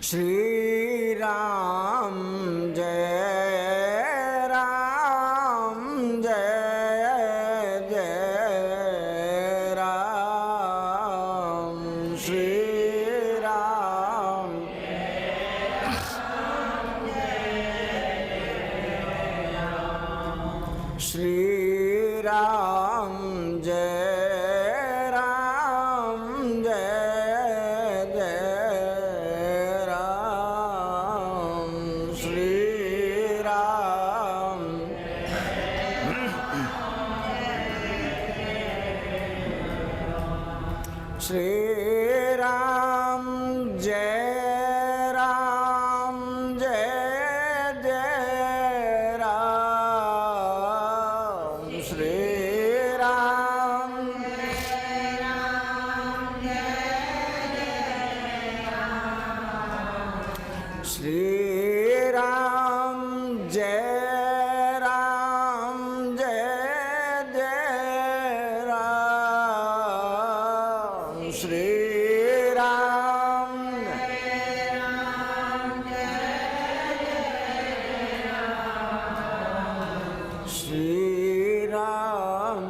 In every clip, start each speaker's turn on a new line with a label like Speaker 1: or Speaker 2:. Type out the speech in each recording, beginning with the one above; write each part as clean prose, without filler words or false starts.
Speaker 1: श्री राम जय राम जय जय राम श्री राम श्री राम जय राम जय जय राम श्री राम श्री राम जय राम जय जय राम श्री राम श्री राम जय राम जय जय राम श्री राम श्री राम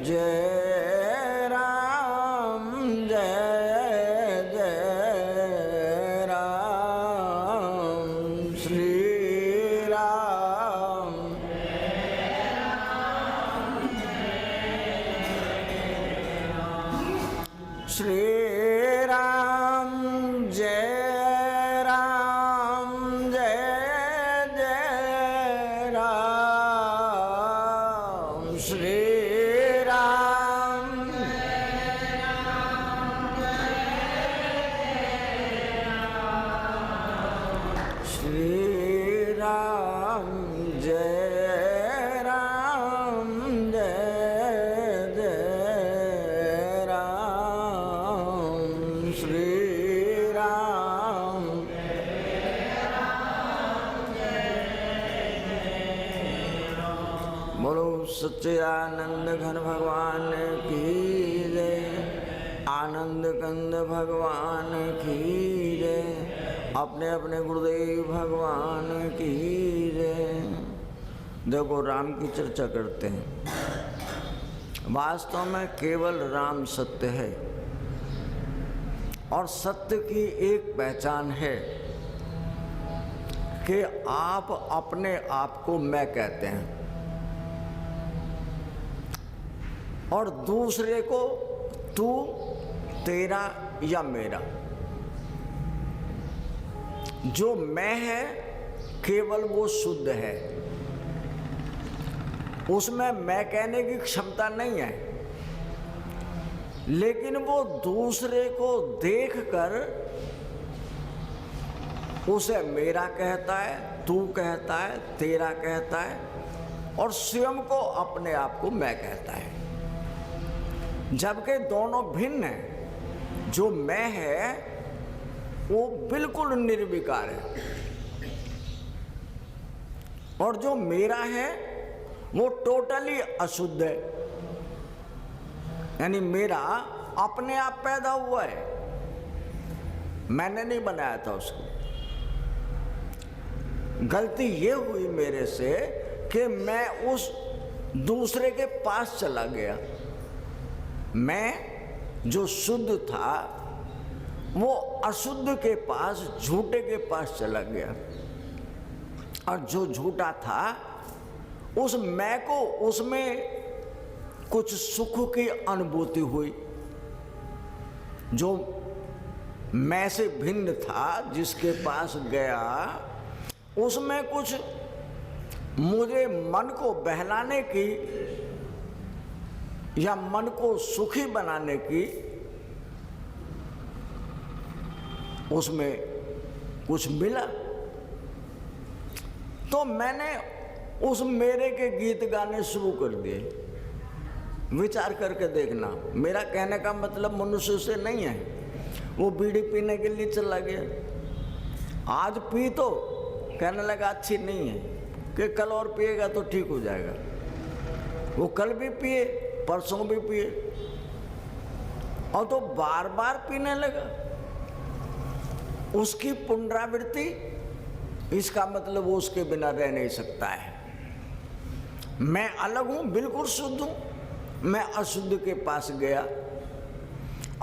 Speaker 1: जय राम जय जय राम श्री राम श्री राम जय राम जय जय राम श्री राम श्री राम जय राम जय जय राम श्री राम बोलो सच्चिदानंद घन भगवान की जय, आनंद कंद भगवान की जय, अपने अपने गुरुदेव भगवान की जय। देखो राम की चर्चा करते हैं। वास्तव में केवल राम सत्य है और सत्य की एक पहचान है कि आप अपने आप को मैं कहते हैं और दूसरे को तू, तेरा या मेरा। जो मैं है केवल वो शुद्ध है, उसमें मैं कहने की क्षमता नहीं है, लेकिन वो दूसरे को देखकर उसे मेरा कहता है, तू कहता है, तेरा कहता है और स्वयं को अपने आप को मैं कहता है। जबकि दोनों भिन्न हैं। जो मैं है वो बिल्कुल निर्विकार है और जो मेरा है वो टोटली अशुद्ध है। यानी मेरा अपने आप पैदा हुआ है, मैंने नहीं बनाया था उसको। गलती ये हुई मेरे से कि मैं उस दूसरे के पास चला गया। मैं जो शुद्ध था वो अशुद्ध के पास, झूठे के पास चला गया और जो झूठा था उस मैं को, उसमें कुछ सुख की अनुभूति हुई। जो मैं से भिन्न था जिसके पास गया, उसमें कुछ मुझे मन को बहलाने की या मन को सुखी बनाने की उसमें कुछ मिला। तो मैंने उस मेरे के गीत गाने शुरू कर दिए। विचार करके देखना, मेरा कहने का मतलब मनुष्य से नहीं है। वो बीड़ी पीने के लिए चला गया, आज पी तो कहने लगा अच्छी नहीं है, कि कल और पिएगा तो ठीक हो जाएगा। वो कल भी पिए, परसों भी पिए और तो बार बार पीने लगा। उसकी पुनरावृत्ति, इसका मतलब वो उसके बिना रह नहीं सकता है। मैं अलग हूं, बिल्कुल शुद्ध हूं, मैं अशुद्ध के पास गया,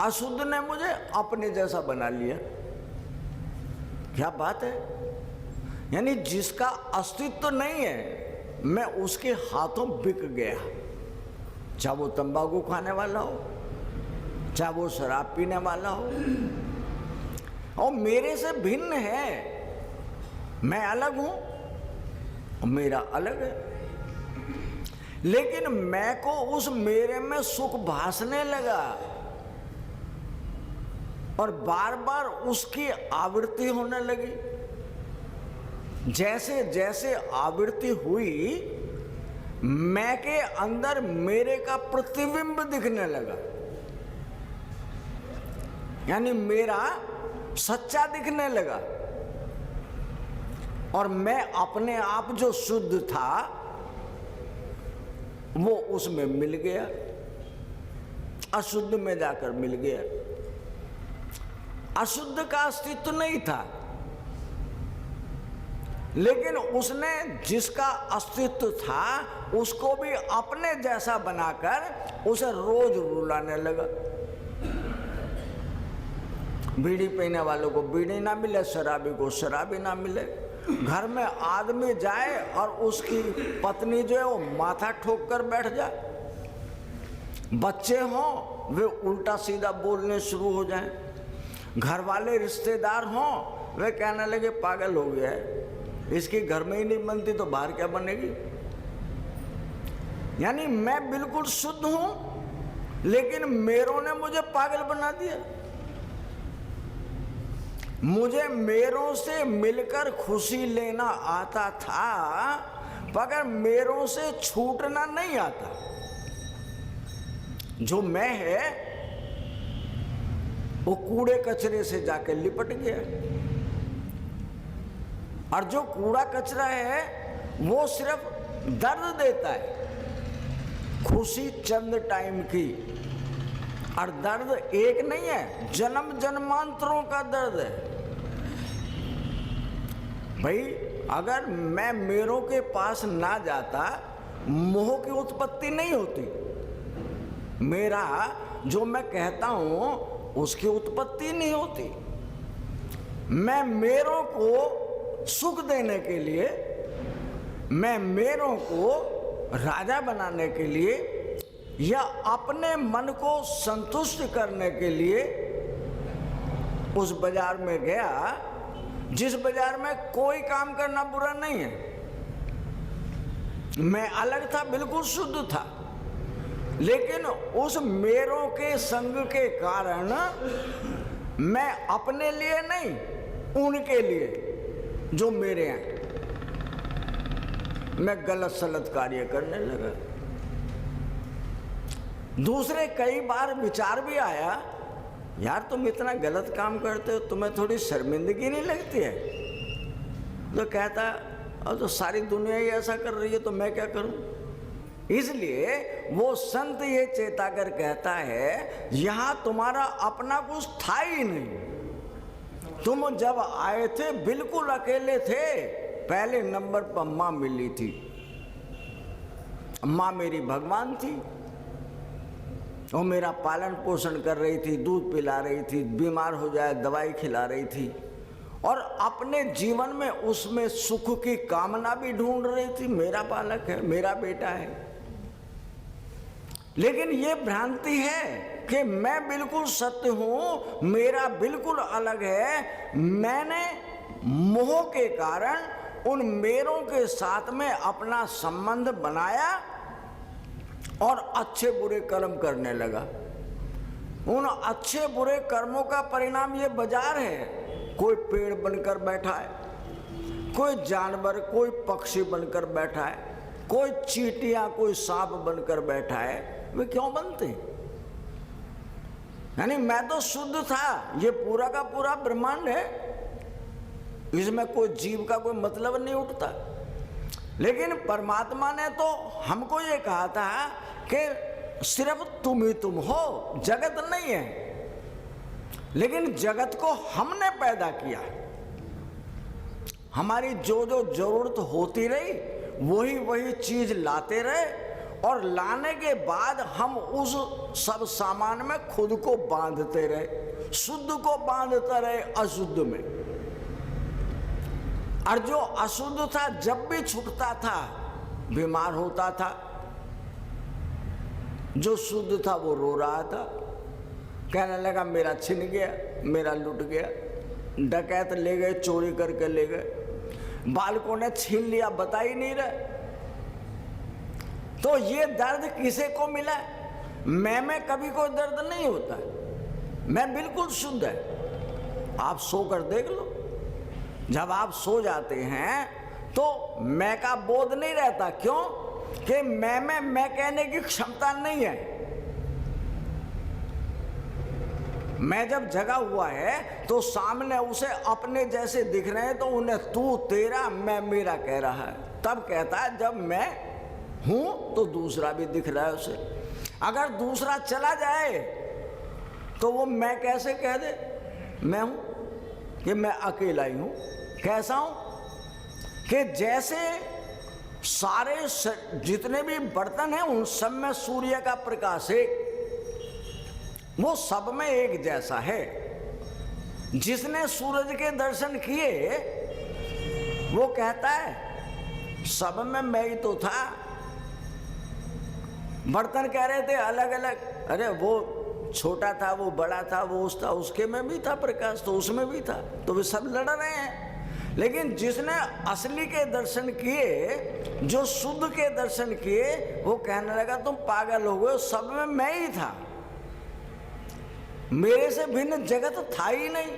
Speaker 1: अशुद्ध ने मुझे अपने जैसा बना लिया। क्या बात है। यानी जिसका अस्तित्व नहीं है, मैं उसके हाथों बिक गया। चाहे वो तंबाकू खाने वाला हो, चाहे वो शराब पीने वाला हो, और मेरे से भिन्न है। मैं अलग हूं और मेरा अलग है, लेकिन मैं को उस मेरे में सुख भासने लगा और बार बार उसकी आवृत्ति होने लगी। जैसे जैसे आवृत्ति हुई, मैं के अंदर मेरे का प्रतिबिंब दिखने लगा, यानी मेरा सच्चा दिखने लगा, और मैं अपने आप जो शुद्ध था वो उसमें मिल गया, अशुद्ध में जाकर मिल गया। अशुद्ध का अस्तित्व नहीं था, लेकिन उसने जिसका अस्तित्व था उसको भी अपने जैसा बनाकर उसे रोज रुलाने लगा। बीड़ी पीने वालों को बीड़ी ना मिले, शराबी को शराबी ना मिले, घर में आदमी जाए और उसकी पत्नी जो है वो माथा ठोक कर बैठ जाए, बच्चे हों वे उल्टा सीधा बोलने शुरू हो जाएं, घर वाले रिश्तेदार हों वे कहने लगे पागल हो गया है, इसकी घर में ही नहीं बनती तो बाहर क्या बनेगी। यानी मैं बिल्कुल शुद्ध हूं, लेकिन मेरों ने मुझे पागल बना दिया। मुझे मेरों से मिलकर खुशी लेना आता था, मगर मेरों से छूटना नहीं आता। जो मैं है वो कूड़े कचरे से जाकर लिपट गया, और जो कूड़ा कचरा है वो सिर्फ दर्द देता है, खुशी चंद टाइम की, और दर्द एक नहीं है, जन्म जन्मांतरों का दर्द है। भाई अगर मैं मेरों के पास ना जाता, मोह की उत्पत्ति नहीं होती। मेरा जो मैं कहता हूं उसकी उत्पत्ति नहीं होती। मैं मेरों को सुख देने के लिए, मैं मेरों को राजा बनाने के लिए, या अपने मन को संतुष्ट करने के लिए उस बाजार में गया, जिस बाजार में कोई काम करना बुरा नहीं है। मैं अलग था, बिल्कुल शुद्ध था, लेकिन उस मेरों के संग के कारण मैं अपने लिए नहीं, उनके लिए जो मेरे हैं, मैं गलत सलत कार्य करने लगा। दूसरे कई बार विचार भी आया, यार तुम इतना गलत काम करते हो, तुम्हें थोड़ी शर्मिंदगी नहीं लगती है? तो कहता अब तो सारी दुनिया ही ऐसा कर रही है तो मैं क्या करूं। इसलिए वो संत ये चेता कर कहता है, यहां तुम्हारा अपना कुछ था ही नहीं। तुम जब आए थे बिल्कुल अकेले थे। पहले नंबर पर मां मिली थी, मां मेरी भगवान थी, वो मेरा पालन पोषण कर रही थी, दूध पिला रही थी, बीमार हो जाए दवाई खिला रही थी, और अपने जीवन में उसमें सुख की कामना भी ढूंढ रही थी। मेरा बालक है, मेरा बेटा है। लेकिन ये भ्रांति है कि मैं बिल्कुल सत्य हूं, मेरा बिल्कुल अलग है। मैंने मोह के कारण उन मेरों के साथ में अपना संबंध बनाया और अच्छे बुरे कर्म करने लगा। उन अच्छे बुरे कर्मों का परिणाम ये बाजार है। कोई पेड़ बनकर बैठा है, कोई जानवर, कोई पक्षी बनकर बैठा है, कोई चींटियां, कोई सांप बनकर बैठा है। वे क्यों बनते? यानी मैं तो शुद्ध था, ये पूरा का पूरा ब्रह्मांड है, इसमें कोई जीव का कोई मतलब नहीं उठता। लेकिन परमात्मा ने तो हमको ये कहा था कि सिर्फ तुम ही तुम हो, जगत नहीं है। लेकिन जगत को हमने पैदा किया। हमारी जो जो जरूरत होती रही वही वही चीज लाते रहे, और लाने के बाद हम उस सब सामान में खुद को बांधते रहे, शुद्ध को बांधते रहे अशुद्ध में। और जो अशुद्ध था जब भी छूटता था बीमार होता था, जो शुद्ध था वो रो रहा था, कहने लगा मेरा छिन गया, मेरा लुट गया, डकैत ले गए, चोरी करके ले गए, बालकों ने छीन लिया, बता ही नहीं रहे। तो ये दर्द किसे को मिला? मैं में कभी कोई दर्द नहीं होता, मैं बिल्कुल शुद्ध है। आप सोकर देख लो, जब आप सो जाते हैं तो मैं का बोध नहीं रहता। क्यों? कि मैं में मैं कहने की क्षमता नहीं है। मैं जब जगा हुआ है तो सामने उसे अपने जैसे दिख रहे हैं, तो उन्हें तू तेरा मैं मेरा कह रहा है। तब कहता है जब मैं हूं तो दूसरा भी दिख रहा है उसे। अगर दूसरा चला जाए तो वो मैं कैसे कह दे मैं हूं, कि मैं अकेला ही हूं। कैसा हूं? कि जैसे सारे जितने भी बर्तन हैं उन सब में सूर्य का प्रकाश है, वो सब में एक जैसा है। जिसने सूरज के दर्शन किए वो कहता है सब में मैं ही तो था। बर्तन कह रहे थे अलग अलग, अरे वो छोटा था, वो बड़ा था, वो उसका उसके में भी था प्रकाश, तो उसमें भी था, तो वे सब लड़ रहे हैं। लेकिन जिसने असली के दर्शन किए, जो शुद्ध के दर्शन किए, वो कहने लगा तुम पागल हो गए, सब में मैं ही था, मेरे से भिन्न जगत था ही नहीं।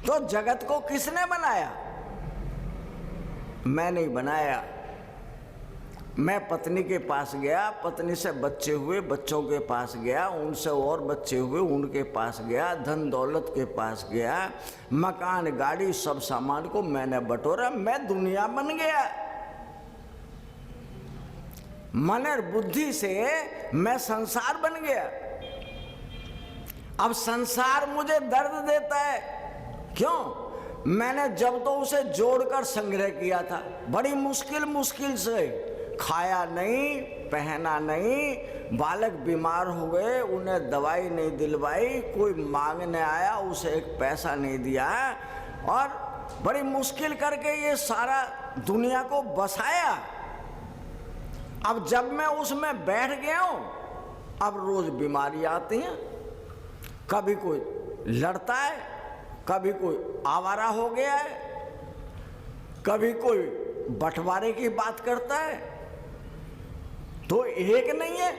Speaker 1: तो जगत को किसने बनाया? मैं नहीं बनाया। मैं पत्नी के पास गया, पत्नी से बच्चे हुए, बच्चों के पास गया, उनसे और बच्चे हुए, उनके पास गया, धन दौलत के पास गया, मकान गाड़ी सब सामान को मैंने बटोरा, मैं दुनिया बन गया। मन और बुद्धि से मैं संसार बन गया। अब संसार मुझे दर्द देता है। क्यों? मैंने जब तो उसे जोड़कर संग्रह किया था, बड़ी मुश्किल से, खाया नहीं, पहना नहीं, बालक बीमार हो गए, उन्हें दवाई नहीं दिलवाई, कोई मांगने आया उसे एक पैसा नहीं दिया, और बड़ी मुश्किल करके ये सारा दुनिया को बसाया। अब जब मैं उसमें बैठ गया हूं, अब रोज बीमारी आती हैं, कभी कोई लड़ता है, कभी कोई आवारा हो गया है, कभी कोई बंटवारे की बात करता है, तो एक नहीं है,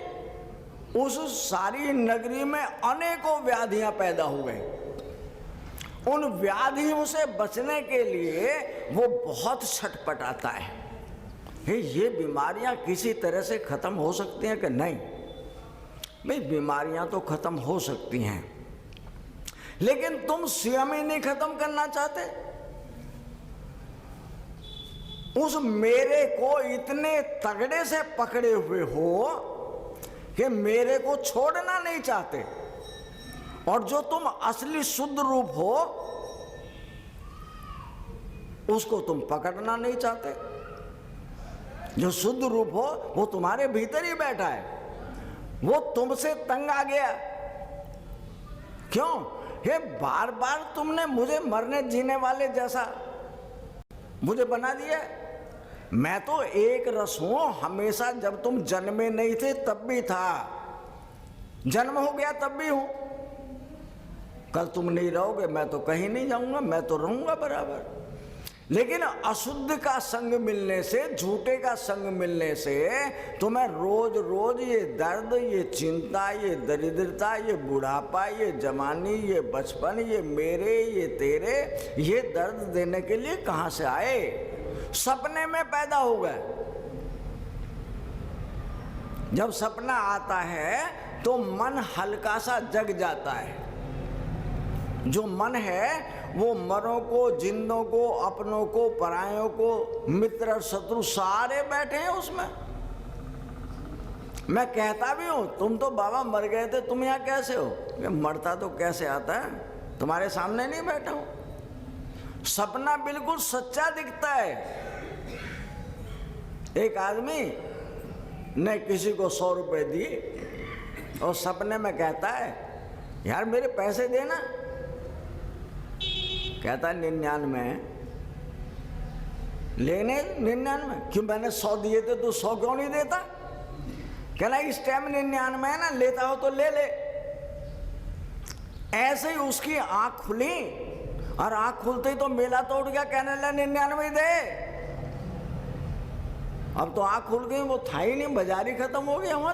Speaker 1: उस सारी नगरी में अनेकों व्याधियां पैदा हो गई। उन व्याधियों से बचने के लिए वो बहुत छटपटाता है। ये बीमारियां किसी तरह से खत्म हो सकती हैं कि नहीं? भाई बीमारियां तो खत्म हो सकती हैं, लेकिन तुम स्वयं ही नहीं खत्म करना चाहते। उस मेरे को इतने तगड़े से पकड़े हुए हो कि मेरे को छोड़ना नहीं चाहते, और जो तुम असली शुद्ध रूप हो उसको तुम पकड़ना नहीं चाहते। जो शुद्ध रूप हो वो तुम्हारे भीतर ही बैठा है, वो तुमसे तंग आ गया। क्यों? ये बार बार तुमने मुझे मरने जीने वाले जैसा मुझे बना दिया। मैं तो एक रस हूं हमेशा, जब तुम जन्मे नहीं थे तब भी था, जन्म हो गया तब भी हूं। कल तुम नहीं रहोगे, मैं तो कहीं नहीं जाऊंगा, मैं तो रहूंगा बराबर। लेकिन अशुद्ध का संग मिलने से, झूठे का संग मिलने से तुम्हें रोज रोज ये दर्द, ये चिंता, ये दरिद्रता, ये बुढ़ापा, ये जवानी, ये बचपन, ये मेरे, ये तेरे, ये दर्द देने के लिए कहां से आए? सपने में पैदा हो गए। जब सपना आता है तो मन हल्का सा जग जाता है। जो मन है वो मरों को, जिंदों को, अपनों को, परायों को, मित्र और शत्रु सारे बैठे हैं उसमें। मैं कहता भी हूं तुम तो बाबा मर गए थे, तुम यहाँ कैसे हो? मरता तो कैसे आता है, तुम्हारे सामने नहीं बैठा हूं। सपना बिल्कुल सच्चा दिखता है। एक आदमी ने किसी को 100 रुपए दिए और सपने में कहता है यार मेरे पैसे देना। कहता 99 लेने 99, क्यों मैंने 100 दिए थे तो 100 क्यों नहीं देता? कहना इस टाइम 99 है ना, लेता हो तो ले ले। ऐसे ही उसकी आंख खुली और आंख खुलते ही तो मेला तोड़ गया, कहने लगा 99 दे। अब तो आंख खुल गई, वो था ही नहीं, बाजार ही खत्म हो गया वहां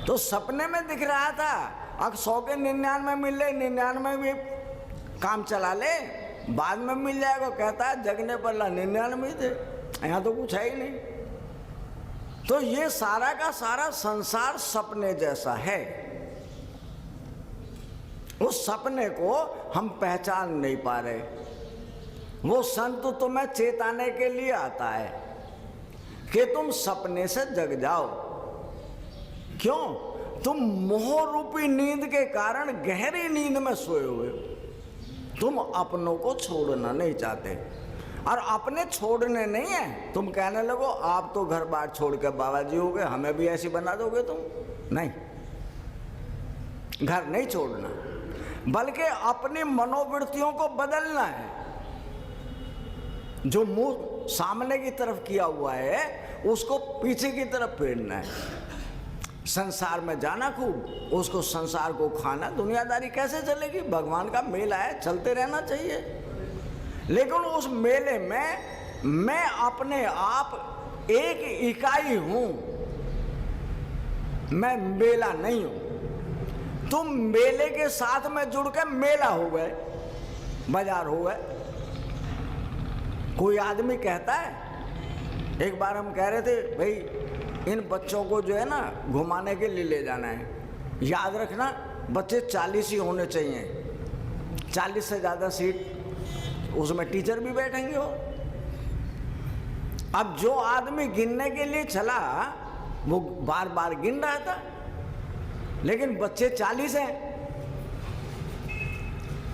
Speaker 1: तो सपने में दिख रहा था अब 100 के 99 मिल ले, 99 भी काम चला ले, बाद में मिल जाएगा। कहता है जगने पर ला 99 थे, यहाँ तो कुछ है ही नहीं। तो ये सारा का सारा संसार सपने जैसा है। उस सपने को हम पहचान नहीं पा रहे। वो संत तुम्हें चेताने के लिए आता है कि तुम सपने से जग जाओ। क्यों? तुम मोह रूपी नींद के कारण गहरी नींद में सोए हुए हो। तुम अपनों को छोड़ना नहीं चाहते, और अपने छोड़ने नहीं है। तुम कहने लगो आप तो घर बार छोड़ के बाबा जी हो गए, हमें भी ऐसी बना दोगे तुम। नहीं, घर नहीं छोड़ना, बल्कि अपनी मनोवृत्तियों को बदलना है। जो मुंह सामने की तरफ किया हुआ है उसको पीछे की तरफ फेरना है। संसार में जाना खूब, उसको संसार को खाना। दुनियादारी कैसे चलेगी? भगवान का मेला है, चलते रहना चाहिए। लेकिन उस मेले में मैं अपने आप एक इकाई हूं, मैं मेला नहीं हूं। तुम मेले के साथ में जुड़ के मेला हो गए, बाजार हो गए। कोई आदमी कहता है, एक बार हम कह रहे थे भाई इन बच्चों को जो है ना घुमाने के लिए ले जाना है, याद रखना बच्चे 40 ही होने चाहिए, 40 से ज़्यादा सीट, उसमें टीचर भी बैठेंगे। हो अब जो आदमी गिनने के लिए चला वो बार बार गिन रहा था, लेकिन बच्चे 40 हैं।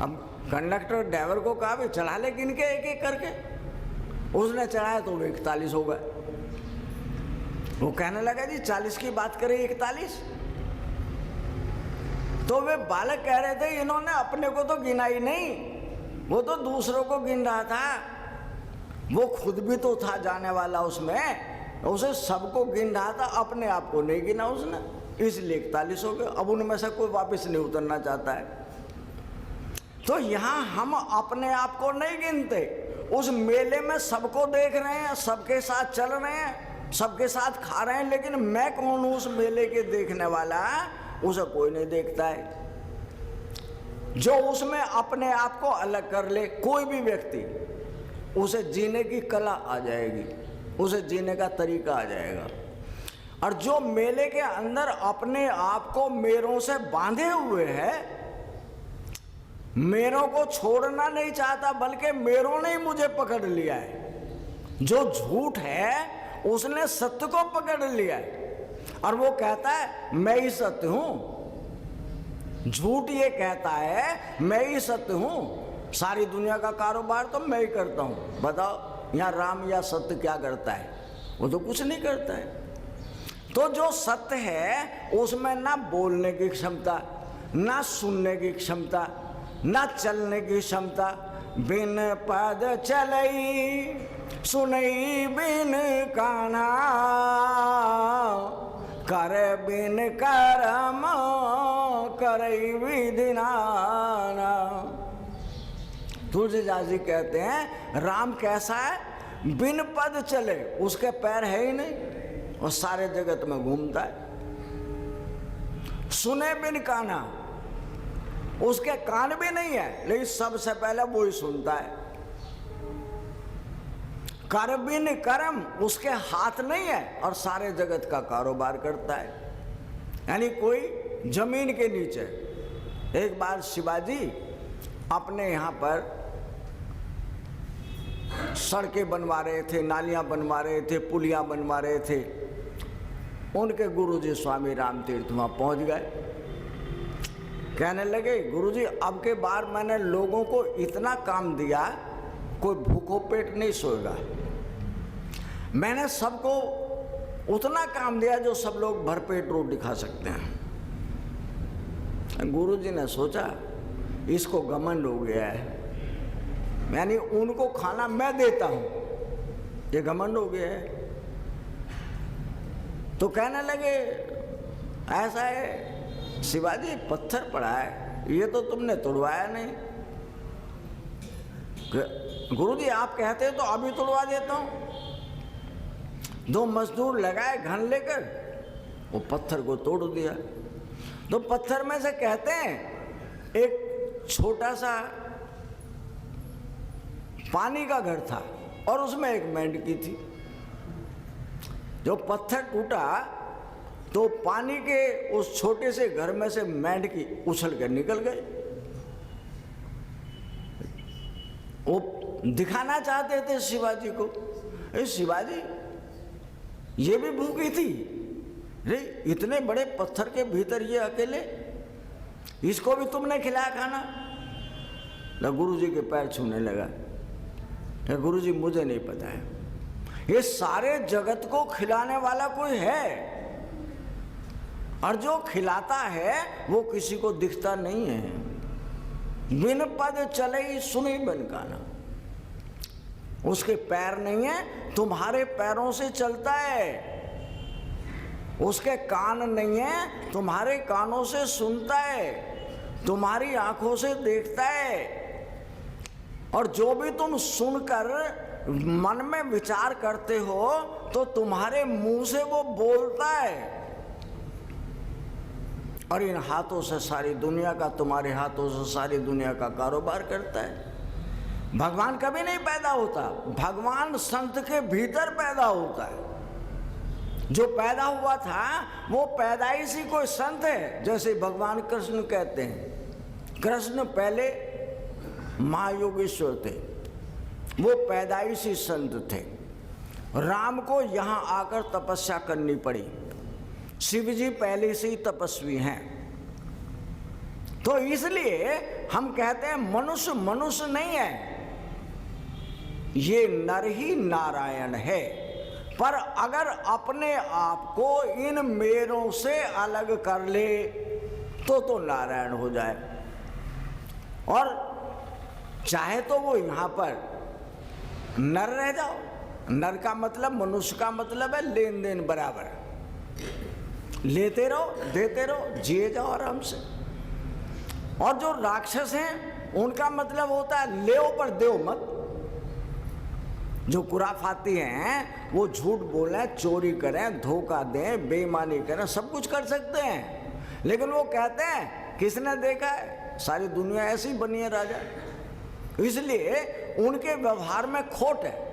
Speaker 1: अब कंडक्टर ड्राइवर को कहा भाई चढ़ा ले गिन के एक एक करके। उसने चढ़ाया तो 41 हो गए। वो कहने लगा जी 40 की बात करें 41। तो वे बालक कह रहे थे इन्होंने अपने को तो गिना ही नहीं, वो तो दूसरों को गिन रहा था। वो खुद भी तो था जाने वाला उसमें, उसे सबको गिन रहा था, अपने आप को नहीं गिना उसने, इसलिए 41 हो गए। अब उनमें से कोई वापस नहीं उतरना चाहता है। तो यहाँ हम अपने आप को नहीं गिनते, उस मेले में सबको देख रहे हैं, सबके साथ चल रहे हैं, सबके साथ खा रहे हैं, लेकिन मैं कौन हूं उस मेले के देखने वाला? उसे कोई नहीं देखता है। जो उसमें अपने आप को अलग कर ले कोई भी व्यक्ति, उसे जीने की कला आ जाएगी, उसे जीने का तरीका आ जाएगा। और जो मेले के अंदर अपने आप को मेरों से बांधे हुए है, मेरों को छोड़ना नहीं चाहता, बल्कि मेरों ने ही मुझे पकड़ लिया है। जो झूठ है उसने सत्य को पकड़ लिया है, और वो कहता है मैं ही सत्य हूं। झूठ ये कहता है मैं ही सत्य हूं, सारी दुनिया का कारोबार तो मैं ही करता हूं। बताओ यहाँ राम या सत्य क्या करता है? वो तो कुछ नहीं करता है। तो जो सत्य है उसमें ना बोलने की क्षमता, ना सुनने की क्षमता, ना चलने की क्षमता। बिन पद चलई सुनई बिन काना, कर बिन करम करई विधि नाना। तुलसीदास जी कहते हैं राम कैसा है? बिन पद चले, उसके पैर है ही नहीं और सारे जगत में घूमता है। सुने बिन काना, उसके कान भी नहीं है, लेकिन सबसे पहले वो ही सुनता है। कर बिन कर्म, उसके हाथ नहीं है और सारे जगत का कारोबार करता है। यानी कोई जमीन के नीचे। एक बार शिवाजी अपने यहाँ पर सड़कें बनवा रहे थे, नालियाँ बनवा रहे थे, पुलियाँ बनवा रहे थे। उनके गुरुजी स्वामी राम तीर्थ वहाँ पहुँच गए। कहने लगे गुरुजी अब के बार मैंने लोगों को इतना काम दिया, कोई भूखो पेट नहीं सोएगा। मैंने सबको उतना काम दिया जो सब लोग भरपेट रोटी खा सकते हैं। गुरुजी ने सोचा इसको घमंड हो गया है, यानी उनको खाना मैं देता हूं, ये घमंड हो गया है। तो कहने लगे ऐसा है शिवाजी, पत्थर पड़ा है, ये तो तुमने तोड़वाया नहीं। गुरुजी आप कहते हैं तो अभी तोड़वा देता हूं। 2 मजदूर लगाए घन लेकर, वो पत्थर को तोड़ दिया। तो पत्थर में से कहते हैं एक छोटा सा पानी का घर था और उसमें एक मेंढकी थी। जो पत्थर टूटा तो पानी के उस छोटे से घर में से मेंढकी उछल कर निकल गई। वो दिखाना चाहते थे शिवाजी को, शिवाजी ये भी भूखी थी रे, इतने बड़े पत्थर के भीतर ये अकेले, इसको भी तुमने खिलाया खाना। ना गुरुजी के पैर छूने लगा। गुरुजी मुझे नहीं पता है, ये सारे जगत को खिलाने वाला कोई है, और जो खिलाता है वो किसी को दिखता नहीं है। बिन पद चले सुनी बन काना, उसके पैर नहीं है, तुम्हारे पैरों से चलता है। उसके कान नहीं है, तुम्हारे कानों से सुनता है, तुम्हारी आंखों से देखता है। और जो भी तुम सुनकर मन में विचार करते हो तो तुम्हारे मुंह से वो बोलता है। और इन हाथों से सारी दुनिया का, तुम्हारे हाथों से सारी दुनिया का कारोबार करता है। भगवान कभी नहीं पैदा होता, भगवान संत के भीतर पैदा होता है। जो पैदा हुआ था वो पैदाइशी कोई संत है। जैसे भगवान कृष्ण कहते हैं, कृष्ण पहले महायोगेश्वर थे, वो पैदाइशी संत थे। राम को यहाँ आकर तपस्या करनी पड़ी। शिव जी पहले से ही तपस्वी हैं। तो इसलिए हम कहते हैं मनुष्य मनुष्य नहीं है, ये नर ही नारायण है। पर अगर अपने आप को इन मेरों से अलग कर ले तो नारायण हो जाए। और चाहे तो वो यहाँ पर नर रह जाओ। नर का मतलब, मनुष्य का मतलब है लेन देन बराबर, लेते रहो देते रहो, जिए जाओ आराम से। और जो राक्षस हैं उनका मतलब होता है ले पर देओ मत। जो कुराफाती हैं वो झूठ बोलें, चोरी करें, धोखा दें, बेईमानी करें, सब कुछ कर सकते हैं। लेकिन वो कहते हैं किसने देखा है, सारी दुनिया ऐसी ही बनी है राजा। इसलिए उनके व्यवहार में खोट है।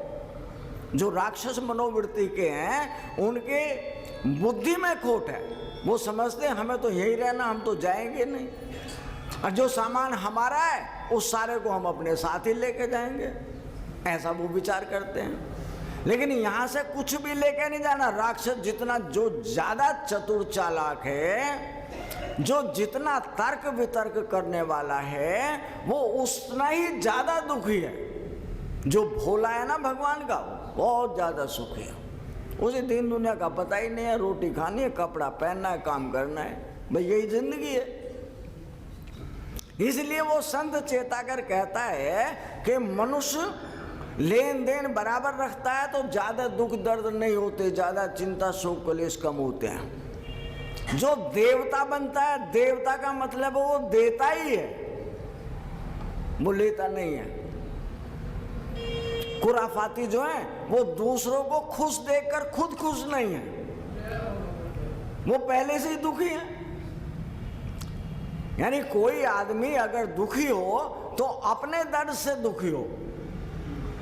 Speaker 1: जो राक्षस मनोवृत्ति के हैं उनके बुद्धि में खोट है। वो समझते हैं हमें तो यही रहना, हम तो जाएंगे नहीं, और जो सामान हमारा है उस सारे को हम अपने साथ ही लेके जाएंगे, ऐसा वो विचार करते हैं। लेकिन यहाँ से कुछ भी लेके नहीं जाना। राक्षस जितना, जो ज्यादा चतुर चालाक है, जो जितना तर्क वितर्क करने वाला है, वो उतना ही ज्यादा दुखी है। जो भोला है ना भगवान का, बहुत ज्यादा सुखी है। उसे दीन दुनिया का पता ही नहीं है, रोटी खानी है, कपड़ा पहनना है, काम करना है, भाई यही जिंदगी है। इसलिए वो संत चेताकर कहता है कि मनुष्य लेन देन बराबर रखता है तो ज्यादा दुख दर्द नहीं होते, ज्यादा चिंता शोक कलेश कम होते हैं। जो देवता बनता है, देवता का मतलब वो देता ही है, वो लेता नहीं है। कुराफाती जो है वो दूसरों को खुश देखकर खुद खुश नहीं है, वो पहले से ही दुखी है। यानी कोई आदमी अगर दुखी हो तो अपने दर्द से दुखी हो,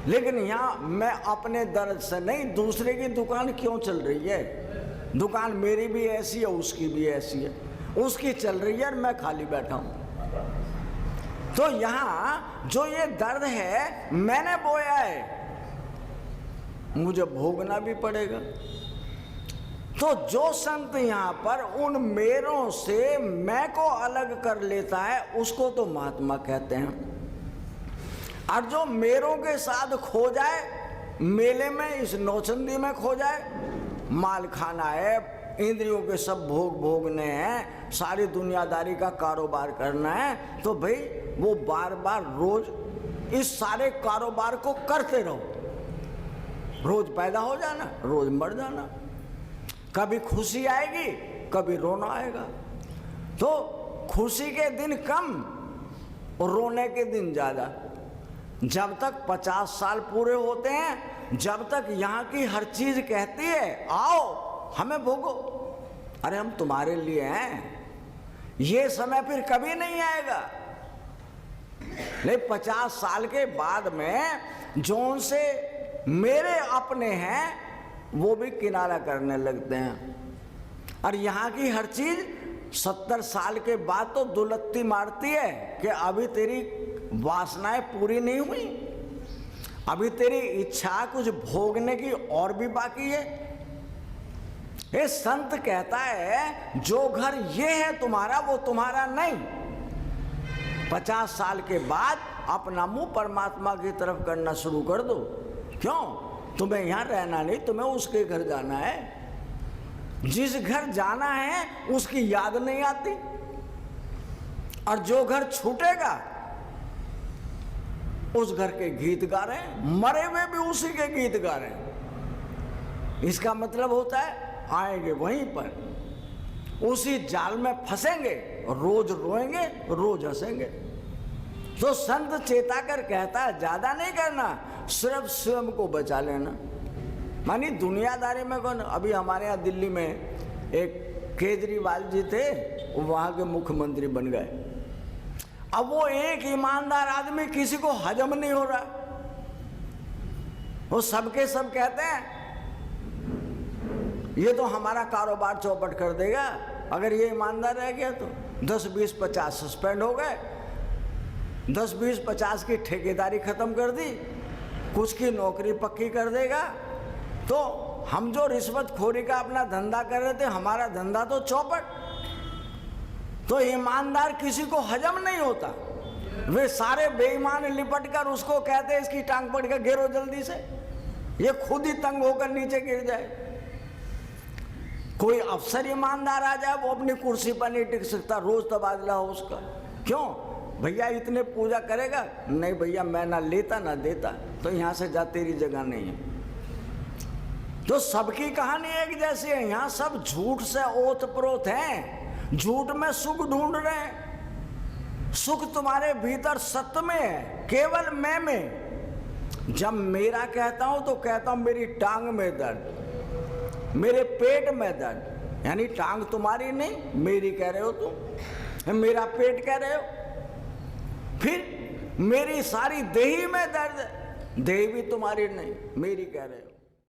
Speaker 1: लेकिन यहाँ मैं अपने दर्द से नहीं, दूसरे की दुकान क्यों चल रही है, दुकान मेरी भी ऐसी है, उसकी भी ऐसी है, उसकी चल रही है और मैं खाली बैठा हूँ। तो यहाँ जो ये दर्द है मैंने बोया है, मुझे भोगना भी पड़ेगा। तो जो संत यहाँ पर उन मेरों से मैं को अलग कर लेता है उसको तो महात्मा कहते हैं। और जो मेरों के साथ खो जाए, मेले में इस नौचंदी में खो जाए, माल खाना है, इंद्रियों के सब भोग भोगने हैं, सारी दुनियादारी का कारोबार करना है, तो भाई वो बार बार रोज इस सारे कारोबार को करते रहो। रोज पैदा हो जाना, रोज मर जाना, कभी खुशी आएगी कभी रोना आएगा। तो खुशी के दिन कम और रोने के दिन ज्यादा। जब तक 50 साल पूरे होते हैं, जब तक यहाँ की हर चीज कहती है आओ हमें भोगो, अरे हम तुम्हारे लिए हैं, ये समय फिर कभी नहीं आएगा। नहीं, 50 साल के बाद में जोन से मेरे अपने हैं वो भी किनारा करने लगते हैं। और यहाँ की हर चीज 70 साल के बाद तो दुलत्ती मारती है कि अभी तेरी वासनाएं पूरी नहीं हुई, अभी तेरी इच्छा कुछ भोगने की और भी बाकी है। ये संत कहता है जो घर ये है तुम्हारा वो तुम्हारा नहीं। 50 साल के बाद अपना मुंह परमात्मा की तरफ करना शुरू कर दो। क्यों? तुम्हें यहाँ रहना नहीं, तुम्हें उसके घर जाना है। जिस घर जाना है उसकी याद नहीं आती, और जो घर छूटेगा उस घर के गीत गा रहे हैं, मरे हुए भी उसी के गीत गा रहे हैं। इसका मतलब होता है आएंगे वहीं पर, उसी जाल में फंसेंगे, रोज रोएंगे रोज हंसेंगे। तो संत चेता कर कहता है ज्यादा नहीं करना, सिर्फ स्वयं को बचा लेना। मानी दुनियादारी में कौन। अभी हमारे यहाँ दिल्ली में एक केजरीवाल जी थे, वो वहाँ के मुख्यमंत्री बन गए। अब वो एक ईमानदार आदमी किसी को हजम नहीं हो रहा, वो सबके सब कहते हैं ये तो हमारा कारोबार चौपट कर देगा। अगर ये ईमानदार रह गया तो 10, 20, 50 सस्पेंड हो गए, 10, 20, 50 की ठेकेदारी खत्म कर दी, कुछ की नौकरी पक्की कर देगा। तो हम जो रिश्वतखोरी का अपना धंधा कर रहे थे, हमारा धंधा तो चौपट। तो ईमानदार किसी को हजम नहीं होता, वे सारे बेईमान लिपट कर उसको कहते हैं इसकी टांग पकड़ कर गिरो जल्दी से, ये खुद ही तंग होकर नीचे गिर जाए। कोई अफसर ईमानदार आ जाए वो अपनी कुर्सी पर नहीं टिक सकता, रोज तबादला हो उसका। क्यों? भैया इतने पूजा करेगा, नहीं भैया मैं ना लेता ना देता, तो यहाँ से जा, तेरी जगह नहीं है। तो सबकी कहानी एक जैसी है, यहाँ सब झूठ से ओतप्रोत हैं, झूठ में सुख ढूंढ रहे हैं। सुख तुम्हारे भीतर सत्य में है, केवल मैं में। जब मेरा कहता हूं तो कहता हूं मेरी टांग में दर्द, मेरे पेट में दर्द, यानी टांग तुम्हारी नहीं मेरी कह रहे हो तुम, मेरा पेट कह रहे हो। फिर मेरी सारी देही में दर्द, देही भी तुम्हारी नहीं मेरी कह रहे हो।